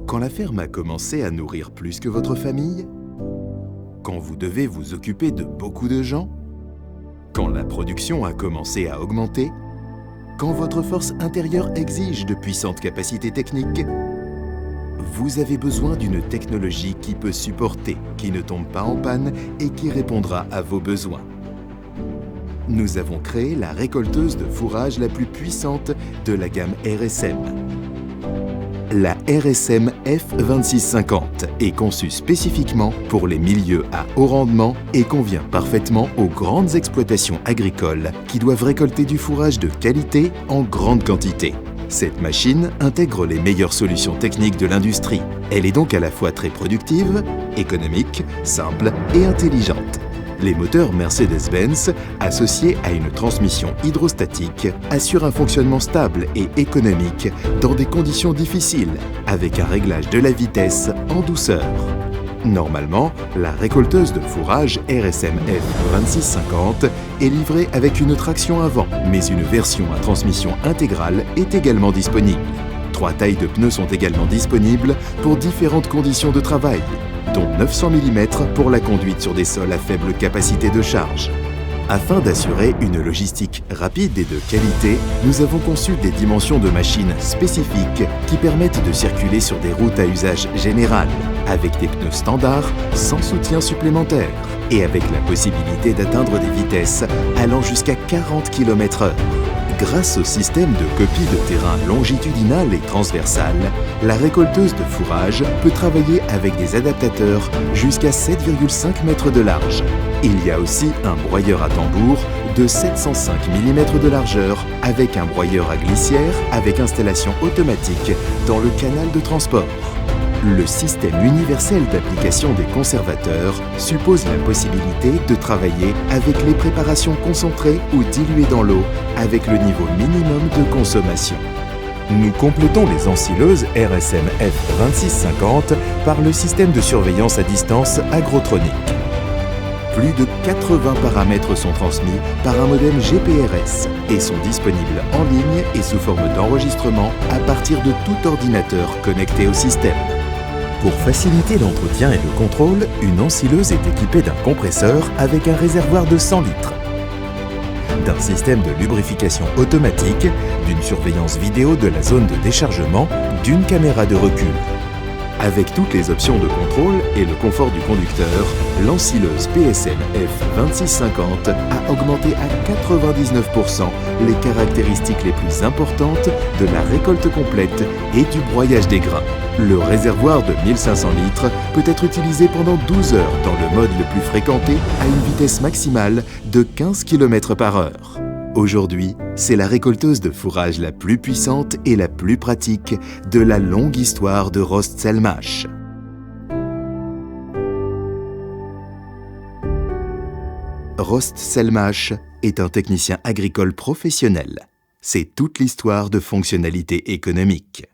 Quand la ferme a commencé à nourrir plus que votre famille? Quand vous devez vous occuper de beaucoup de gens? Quand la production a commencé à augmenter? Quand votre force intérieure exige de puissantes capacités techniques? Vous avez besoin d'une technologie qui peut supporter, qui ne tombe pas en panne et qui répondra à vos besoins. Nous avons créé la récolteuse de fourrage la plus puissante de la gamme RSM. La RSM F2650 est conçue spécifiquement pour les milieux à haut rendement et convient parfaitement aux grandes exploitations agricoles qui doivent récolter du fourrage de qualité en grande quantité. Cette machine intègre les meilleures solutions techniques de l'industrie. Elle est donc à la fois très productive, économique, simple et intelligente. Les moteurs Mercedes-Benz, associés à une transmission hydrostatique, assurent un fonctionnement stable et économique dans des conditions difficiles, avec un réglage de la vitesse en douceur. Normalement, la récolteuse de fourrage RSM F2650 est livrée avec une traction avant, mais une version à transmission intégrale est également disponible. 3 tailles de pneus sont également disponibles pour différentes conditions de travail, dont 900 mm pour la conduite sur des sols à faible capacité de charge. Afin d'assurer une logistique rapide et de qualité, nous avons conçu des dimensions de machines spécifiques qui permettent de circuler sur des routes à usage général, avec des pneus standards sans soutien supplémentaire et avec la possibilité d'atteindre des vitesses allant jusqu'à 40 km/h. Grâce au système de copie de terrain longitudinal et transversal, la récolteuse de fourrage peut travailler avec des adaptateurs jusqu'à 7,5 mètres de large. Il y a aussi un broyeur à tambour de 705 mm de largeur avec un broyeur à glissière avec installation automatique dans le canal de transport. Le système universel d'application des conservateurs suppose la possibilité de travailler avec les préparations concentrées ou diluées dans l'eau avec le niveau minimum de consommation. Nous complétons les ensileuses RSM F2650 par le système de surveillance à distance Agrotronic. Plus de 80 paramètres sont transmis par un modem GPRS et sont disponibles en ligne et sous forme d'enregistrement à partir de tout ordinateur connecté au système. Pour faciliter l'entretien et le contrôle, une ensileuse est équipée d'un compresseur avec un réservoir de 100 litres, d'un système de lubrification automatique, d'une surveillance vidéo de la zone de déchargement, d'une caméra de recul. Avec toutes les options de contrôle et le confort du conducteur, l'ensileuse PSM F2650 a augmenté à 99% les caractéristiques les plus importantes de la récolte complète et du broyage des grains. Le réservoir de 1500 litres peut être utilisé pendant 12 heures dans le mode le plus fréquenté à une vitesse maximale de 15 km/h. Aujourd'hui, c'est la récolteuse de fourrage la plus puissante et la plus pratique de la longue histoire de Rost-Selmash. Rost-Selmash est un technicien agricole professionnel. C'est toute l'histoire de fonctionnalités économiques.